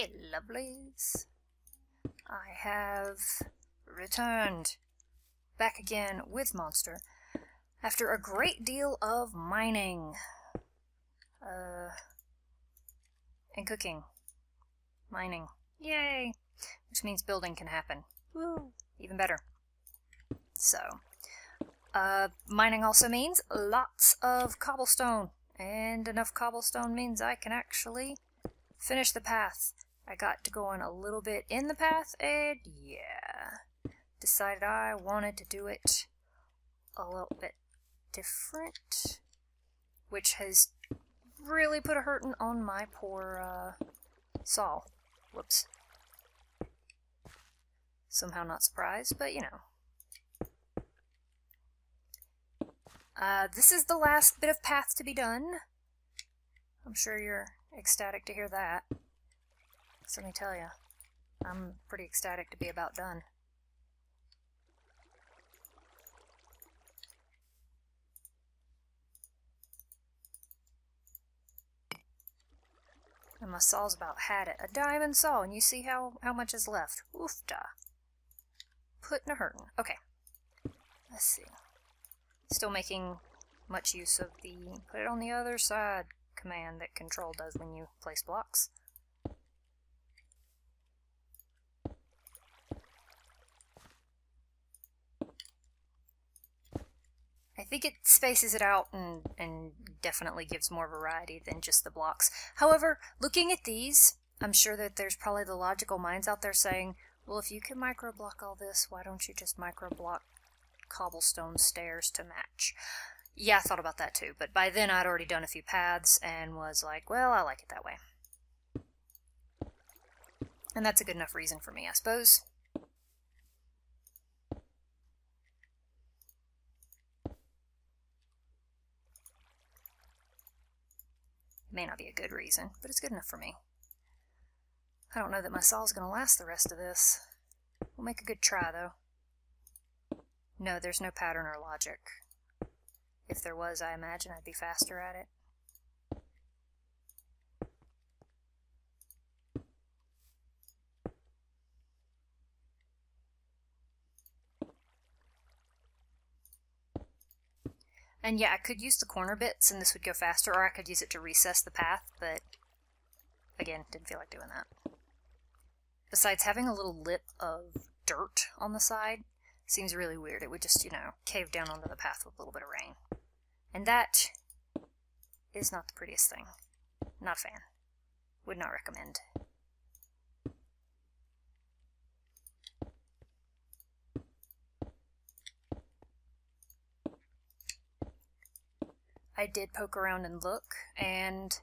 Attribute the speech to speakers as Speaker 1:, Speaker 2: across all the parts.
Speaker 1: Hey, lovelies. I have returned back again with Monster after a great deal of mining and cooking. Mining. Yay! Which means building can happen. Woo! Even better. So, mining also means lots of cobblestone. And enough cobblestone means I can actually finish the path. I got to going a little bit in the path, and yeah, decided I wanted to do it a little bit different, which has really put a hurtin' on my poor saw. Whoops. Somehow not surprised, but you know. This is the last bit of path to be done. I'm sure you're ecstatic to hear that. So let me tell you, I'm pretty ecstatic to be about done. And my saw's about had it. A diamond saw, and you see how much is left. Oofda. Putting a hurtin'. Okay. Let's see. Still making much use of the put it on the other side command that Control does when you place blocks. I think it spaces it out and definitely gives more variety than just the blocks. However, looking at these, I'm sure that there's probably the logical minds out there saying, well, if you can micro-block all this, why don't you just micro-block cobblestone stairs to match? Yeah, I thought about that too, but by then I'd already done a few paths and was like, well, I like it that way. And that's a good enough reason for me, I suppose. It may not be a good reason, but it's good enough for me. I don't know that my saw's going to last the rest of this. We'll make a good try, though. No, there's no pattern or logic. If there was, I imagine I'd be faster at it. And yeah, I could use the corner bits and this would go faster, or I could use it to recess the path, but again, didn't feel like doing that. Besides, having a little lip of dirt on the side seems really weird. It would just, you know, cave down onto the path with a little bit of rain. And that is not the prettiest thing. Not a fan. Would not recommend. I did poke around and look, and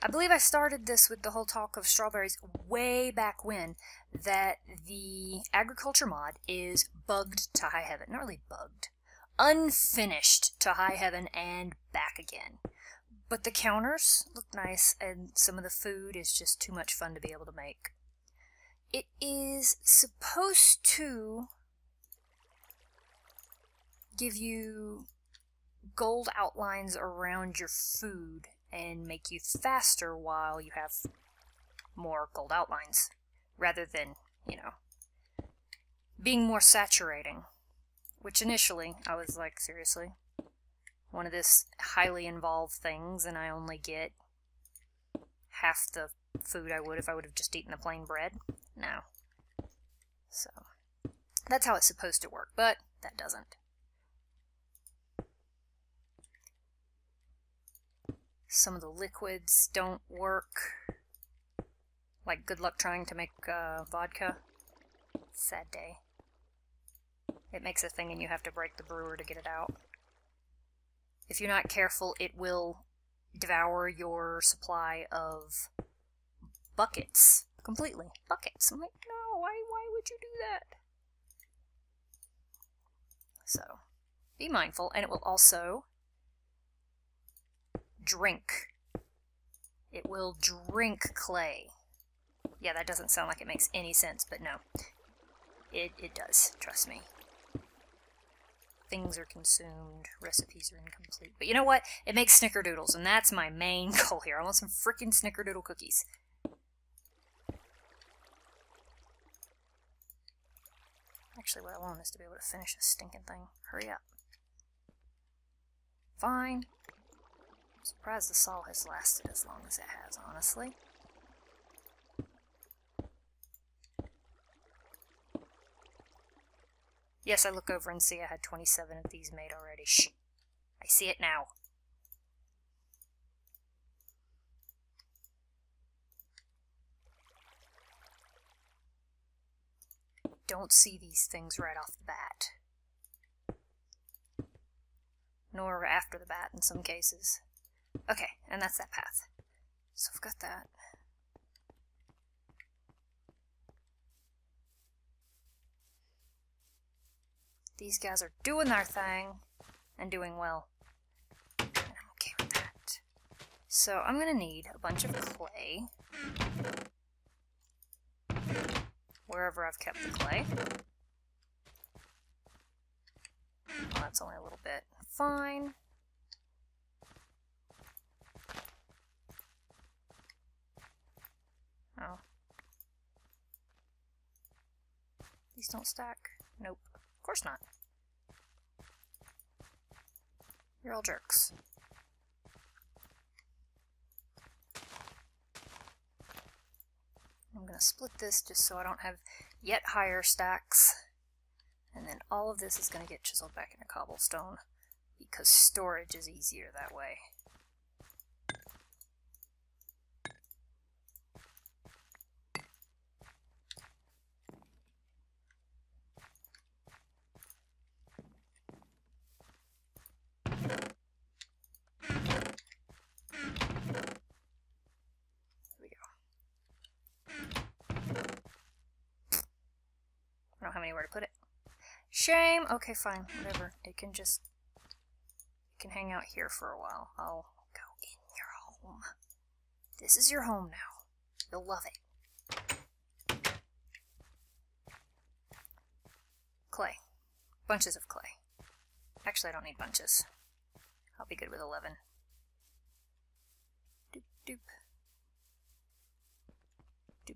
Speaker 1: I believe I started this with the whole talk of strawberries way back when, that the agriculture mod is bugged to high heaven. Not really bugged. Unfinished to high heaven and back again. But the counters look nice, and some of the food is just too much fun to be able to make. It is supposed to give you gold outlines around your food and make you faster while you have more gold outlines, rather than, you know, being more saturating. Which initially, I was like, seriously? One of this highly involved things and I only get half the food I would if I would have just eaten the plain bread? No. So, that's how it's supposed to work, but that doesn't. Some of the liquids don't work. Like, good luck trying to make vodka. Sad day. It makes a thing and you have to break the brewer to get it out. If you're not careful, it will devour your supply of buckets. Completely. Buckets. I'm like, no, why would you do that? So, be mindful, and it will also drink. It will drink clay. Yeah, that doesn't sound like it makes any sense, but no. It does, trust me. Things are consumed, recipes are incomplete. But you know what? It makes snickerdoodles, and that's my main goal here. I want some frickin' snickerdoodle cookies. Actually, what I want is to be able to finish this stinking thing. Hurry up. Fine. I'm surprised the saw has lasted as long as it has, honestly. Yes, I look over and see I had 27 of these made already. Shh! I see it now. Don't see these things right off the bat. Nor after the bat in some cases. Okay, and that's that path. So I've got that. These guys are doing their thing, and doing well. And I'm okay with that. So I'm gonna need a bunch of clay. Wherever I've kept the clay. Well, that's only a little bit. Fine. Oh. These don't stack? Nope. Of course not. You're all jerks. I'm going to split this just so I don't have yet higher stacks. And then all of this is going to get chiseled back into cobblestone because storage is easier that way. I don't have anywhere to put it. Shame! Okay, fine. Whatever. It can hang out here for a while. I'll go in your home. This is your home now. You'll love it. Clay. Bunches of clay. Actually, I don't need bunches. I'll be good with 11. Doop, doop. Doop.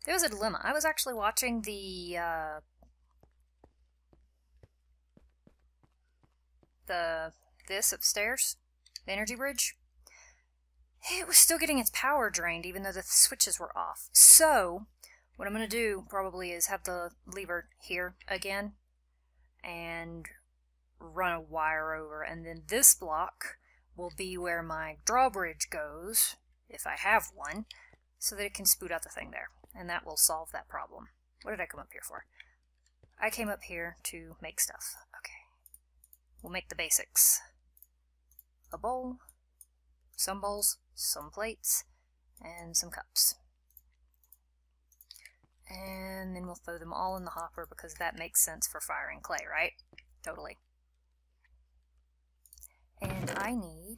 Speaker 1: There was a dilemma. I was actually watching this upstairs, the energy bridge. It was still getting its power drained even though the switches were off. So, what I'm going to do probably is have the lever here again and run a wire over, and then this block will be where my drawbridge goes, if I have one, so that it can spoot out the thing there, and that will solve that problem. What did I come up here for? I came up here to make stuff. Okay. We'll make the basics. A bowl, some bowls, some plates, and some cups. And then we'll throw them all in the hopper because that makes sense for firing clay, right? Totally. And I need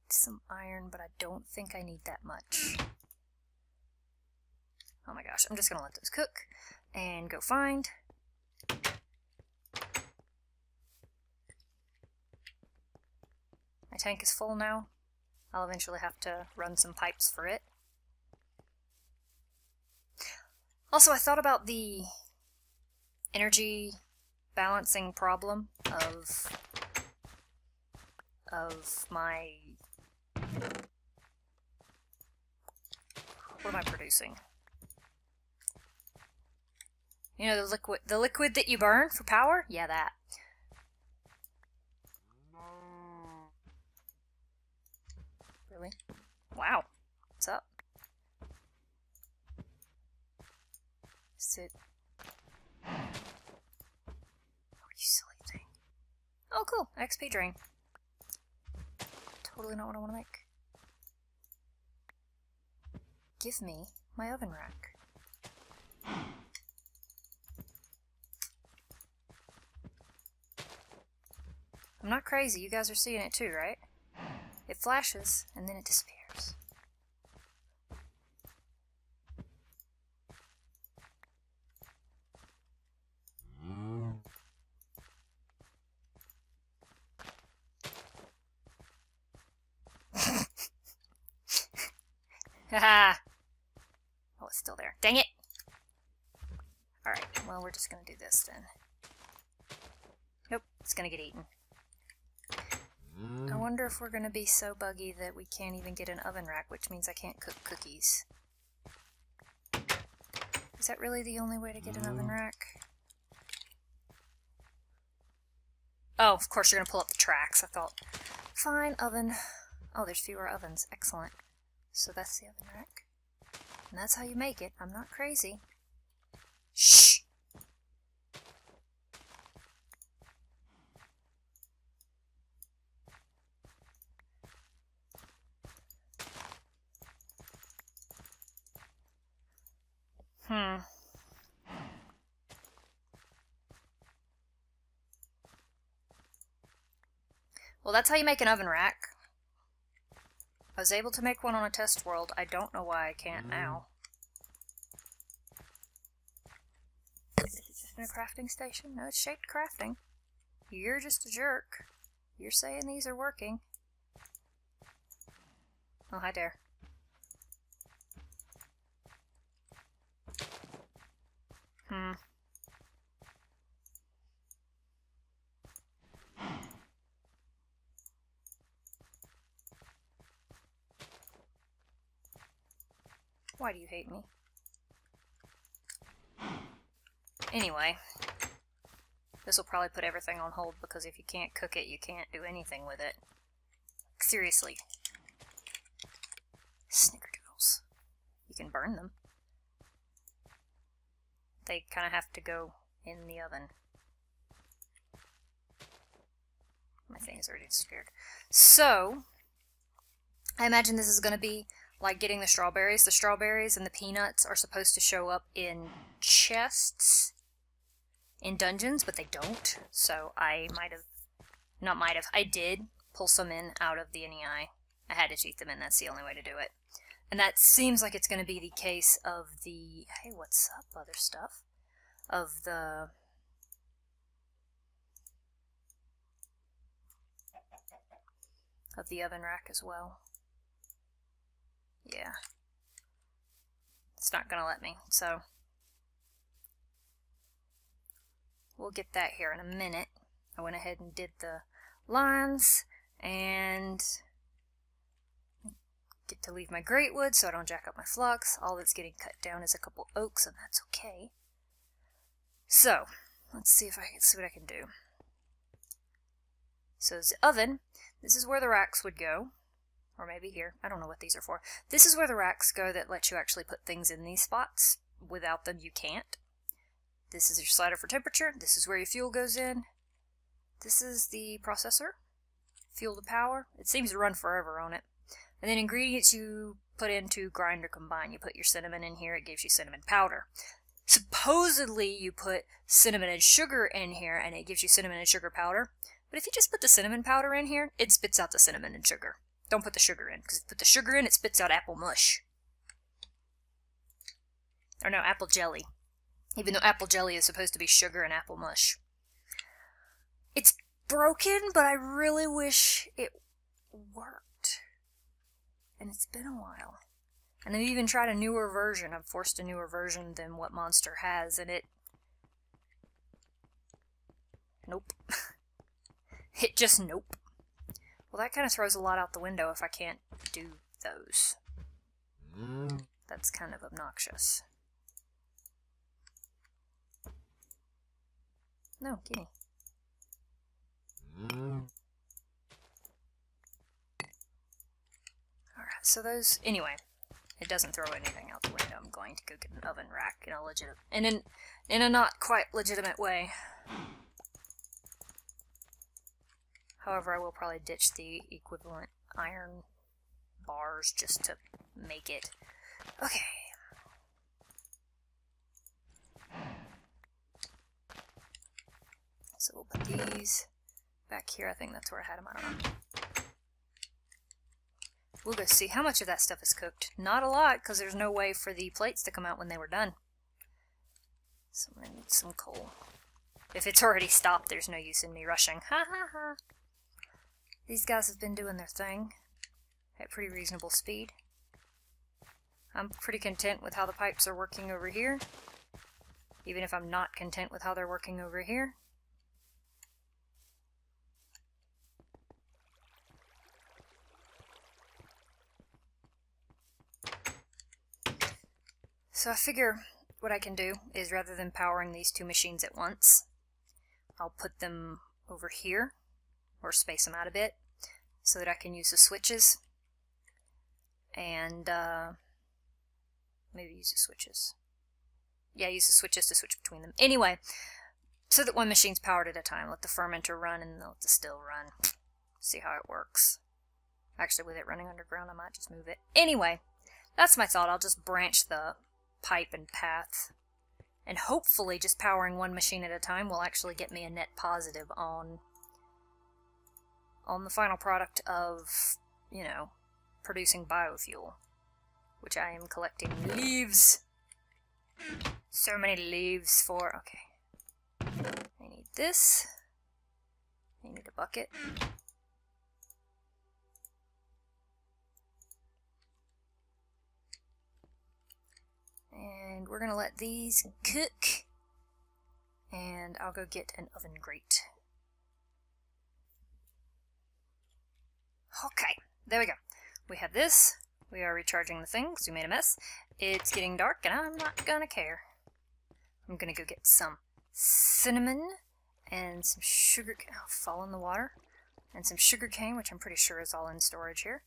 Speaker 1: some iron, but I don't think I need that much. Oh my gosh, I'm just gonna let those cook and go find. My tank is full now. I'll eventually have to run some pipes for it. Also, I thought about the energy balancing problem of my... What am I producing? You know, the liquid that you burn for power? Yeah, that. Really? Wow. What's up? Sit. Oh, you silly thing. Oh, cool. XP drain. Totally not what I want to make. Give me my oven rack. I'm not crazy. You guys are seeing it too, right? It flashes, and then it disappears. Haha! Oh, it's still there. Dang it! Alright, well, we're just gonna do this then. Nope, it's gonna get eaten. I wonder if we're gonna be so buggy that we can't even get an oven rack, which means I can't cook cookies. Is that really the only way to get an oven rack? Oh, of course you're gonna pull up the tracks. I thought, fine, oven. Oh, there's fewer ovens. Excellent. So that's the oven rack. And that's how you make it. I'm not crazy. Shh! Well, that's how you make an oven rack. I was able to make one on a test world. I don't know why I can't now. Is it just in a crafting station? No, it's shaped crafting. You're just a jerk. You're saying these are working. Oh, hi there. Why do you hate me? Anyway, this will probably put everything on hold because if you can't cook it, you can't do anything with it. Seriously. Snickerdoodles. You can burn them. They kind of have to go in the oven. My thing is already disappeared. So, I imagine this is going to be like getting the strawberries. The strawberries and the peanuts are supposed to show up in chests in dungeons, but they don't. So I I did pull some in out of the NEI. I had to cheat them in. That's the only way to do it. And that seems like it's going to be the case of the, hey, what's up, other stuff? Of the oven rack as well. Yeah. It's not gonna let me, so we'll get that here in a minute. I went ahead and did the lines and get to leave my great wood so I don't jack up my flux. All that's getting cut down is a couple oaks, and that's okay. So, let's see if I can see what I can do. So the oven, this is where the racks would go. Or maybe here. I don't know what these are for. This is where the racks go that let you actually put things in these spots. Without them, you can't. This is your slider for temperature. This is where your fuel goes in. This is the processor. Fuel to power. It seems to run forever on it. And then ingredients you put into grind or combine. You put your cinnamon in here. It gives you cinnamon powder. Supposedly, you put cinnamon and sugar in here, and it gives you cinnamon and sugar powder. But if you just put the cinnamon powder in here, it spits out the cinnamon and sugar. Don't put the sugar in, because if you put the sugar in, it spits out apple mush. Or no, apple jelly. Even though apple jelly is supposed to be sugar and apple mush. It's broken, but I really wish it worked. And it's been a while. And I've even tried a newer version. I've forced a newer version than what Monster has, and it... Nope. It just nope. Well, that kind of throws a lot out the window if I can't do those. That's kind of obnoxious. No, gimme. Alright, so those... Anyway, it doesn't throw anything out the window. I'm going to go get an oven rack in a legitimate... in a not quite legitimate way. However, I will probably ditch the equivalent iron bars just to make it. Okay. So we'll put these back here. I think that's where I had them. I don't know. We'll go see how much of that stuff is cooked. Not a lot, because there's no way for the plates to come out when they were done. So I'm going to need some coal. If it's already stopped, there's no use in me rushing. Ha ha ha. These guys have been doing their thing at pretty reasonable speed. I'm pretty content with how the pipes are working over here, even if I'm not content with how they're working over here. So I figure what I can do is, rather than powering these two machines at once, I'll put them over here, or space them out a bit, so that I can use the switches, and maybe use the switches. Yeah, use the switches to switch between them. Anyway, so that one machine's powered at a time. Let the fermenter run and let the still run. See how it works. Actually, with it running underground, I might just move it. Anyway, that's my thought. I'll just branch the pipe and path, and hopefully just powering one machine at a time will actually get me a net positive on the final product of, you know, producing biofuel, which I am collecting leaves. So many leaves for... okay. I need this. I need a bucket. And we're going to let these cook. And I'll go get an oven grate. Okay, there we go. We have this. We are recharging the thing because we made a mess. It's getting dark and I'm not going to care. I'm going to go get some cinnamon and some sugar cane. Oh, fall in the water. And some sugar cane, which I'm pretty sure is all in storage here.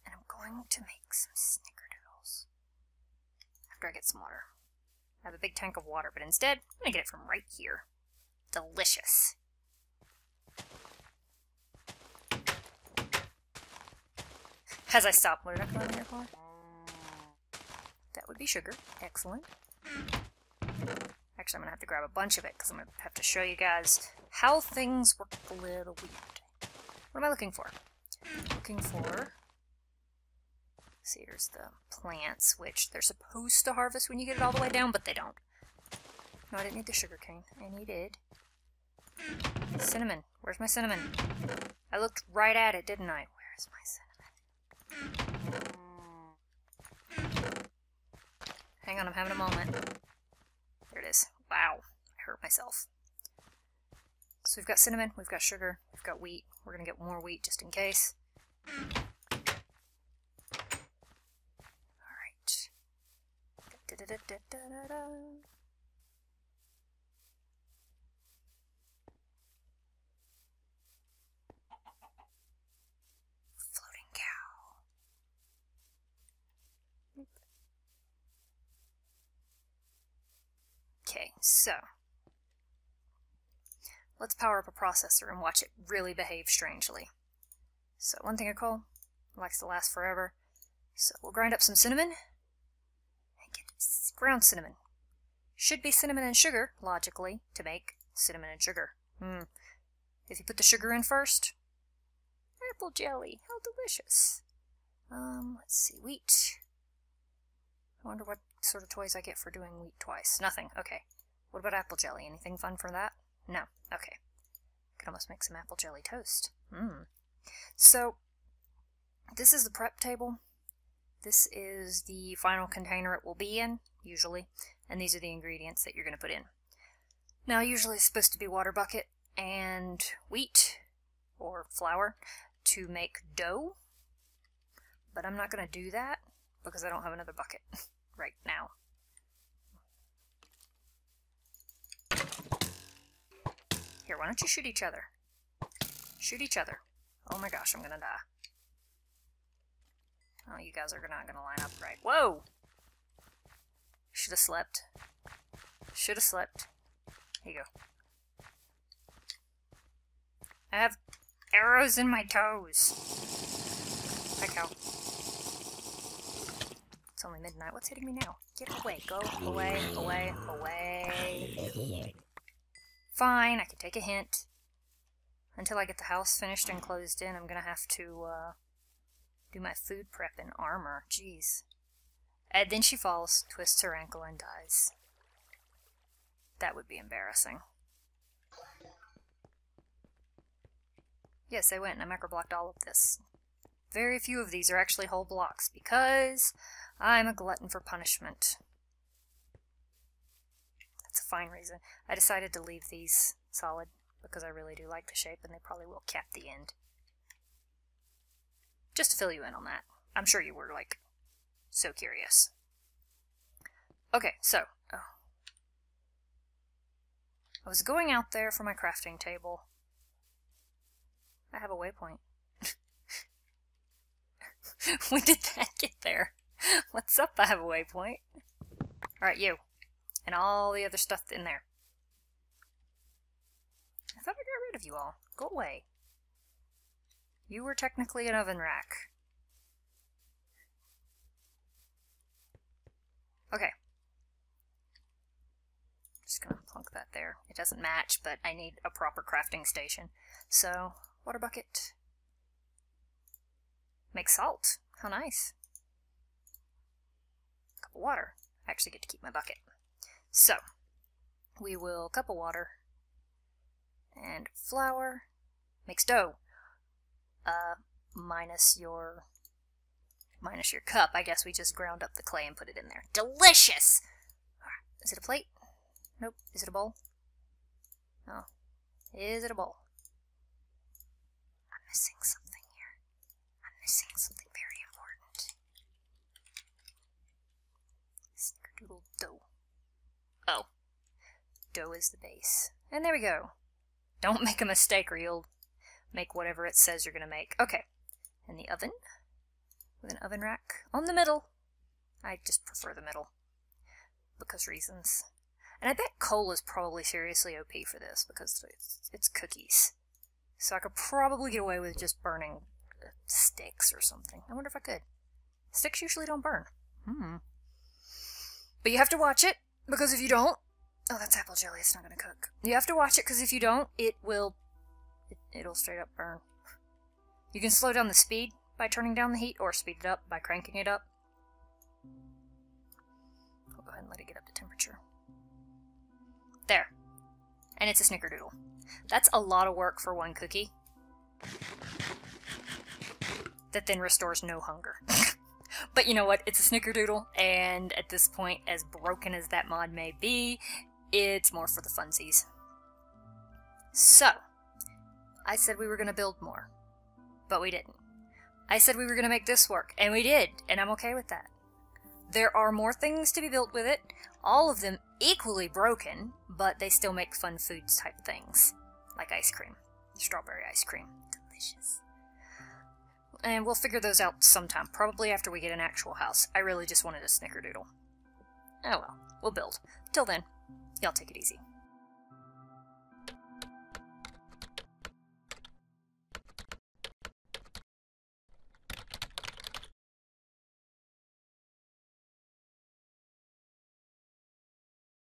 Speaker 1: And I'm going to make some snickerdoodles after I get some water. I have a big tank of water, but instead, I'm going to get it from right here. Delicious. As I stop, what did I put on here for? That would be sugar. Excellent. Actually, I'm going to have to grab a bunch of it because I'm going to have to show you guys how things work a little weird. What am I looking for? Looking for... see, here's the plants, which they're supposed to harvest when you get it all the way down, but they don't. No, I didn't need the sugar cane. I needed cinnamon. Where's my cinnamon? I looked right at it, didn't I? Where's my cinnamon? Hang on, I'm having a moment. There it is. Wow, I hurt myself. So we've got cinnamon, we've got sugar, we've got wheat. We're going to get more wheat just in case. Alright. Da-da-da-da-da-da-da. Floating cow. Okay, so let's power up a processor and watch it really behave strangely. So one thing I call likes to last forever. So we'll grind up some cinnamon and get ground cinnamon. Should be cinnamon and sugar, logically, to make cinnamon and sugar. If you put the sugar in first, apple jelly, how delicious. Let's see, wheat. I wonder what sort of toys I get for doing wheat twice. Nothing. Okay. What about apple jelly? Anything fun for that? No. Okay. Could almost make some apple jelly toast. So, this is the prep table. This is the final container it will be in, usually. And these are the ingredients that you're going to put in. Now, usually it's supposed to be water bucket and wheat or flour to make dough. But I'm not going to do that because I don't have another bucket right now. Here, why don't you shoot each other? Shoot each other. Oh my gosh, I'm gonna die. Oh, you guys are not gonna line up right. Whoa! Should have slept. Should have slept. Here you go. I have arrows in my toes. Hi, cow. It's only midnight. What's hitting me now? Get away. Go away, away, away. Fine, I can take a hint. Until I get the house finished and closed in, I'm gonna have to do my food prep in armor. Jeez. And then she falls, twists her ankle, and dies. That would be embarrassing. Yes, I went and I macro blocked all of this. very few of these are actually whole blocks, because I'm a glutton for punishment. That's a fine reason. I decided to leave these solid, because I really do like the shape, and they probably will cap the end. Just to fill you in on that. I'm sure you were, like, so curious. Okay, so, I was going out there for my crafting table. I have a waypoint. When did that get there? What's up? I have a waypoint. Alright, you. And all the other stuff in there. I thought I got rid of you all. Go away. You were technically an oven rack. Okay. Just gonna plunk that there. It doesn't match, but I need a proper crafting station. So, water bucket. Make salt. How nice. Cup of water. I actually get to keep my bucket. So, we will cup of water and flour. Makes dough. Minus your cup. I guess we just ground up the clay and put it in there. Delicious! Alright, is it a plate? Nope. Is it a bowl? No. Is it a bowl? I'm missing something here. I'm missing something very important. Snickerdoodle dough. Oh. Dough is the base. And there we go. Don't make a mistake or you'll make whatever it says you're gonna make. Okay. And the oven. With an oven rack on the middle. I just prefer the middle. Because reasons. And I bet coal is probably seriously OP for this, because it's cookies. So I could probably get away with just burning sticks or something. I wonder if I could. Sticks usually don't burn. But you have to watch it, because if you don't... Oh, that's apple jelly. It's not going to cook. You have to watch it, because if you don't, it'll straight up burn. You can slow down the speed by turning down the heat, or speed it up by cranking it up. I'll go ahead and let it get up to temperature. There. And it's a snickerdoodle. That's a lot of work for one cookie. That then restores no hunger. But you know what? It's a snickerdoodle, and at this point, as broken as that mod may be, it's more for the funsies. So, I said we were going to build more. But we didn't. I said we were going to make this work, and we did, and I'm okay with that. There are more things to be built with it, all of them equally broken, but they still make fun foods type things. Like ice cream. Strawberry ice cream. Delicious. And we'll figure those out sometime, probably after we get an actual house. I really just wanted a snickerdoodle. Oh well, we'll build. Till then, y'all take it easy.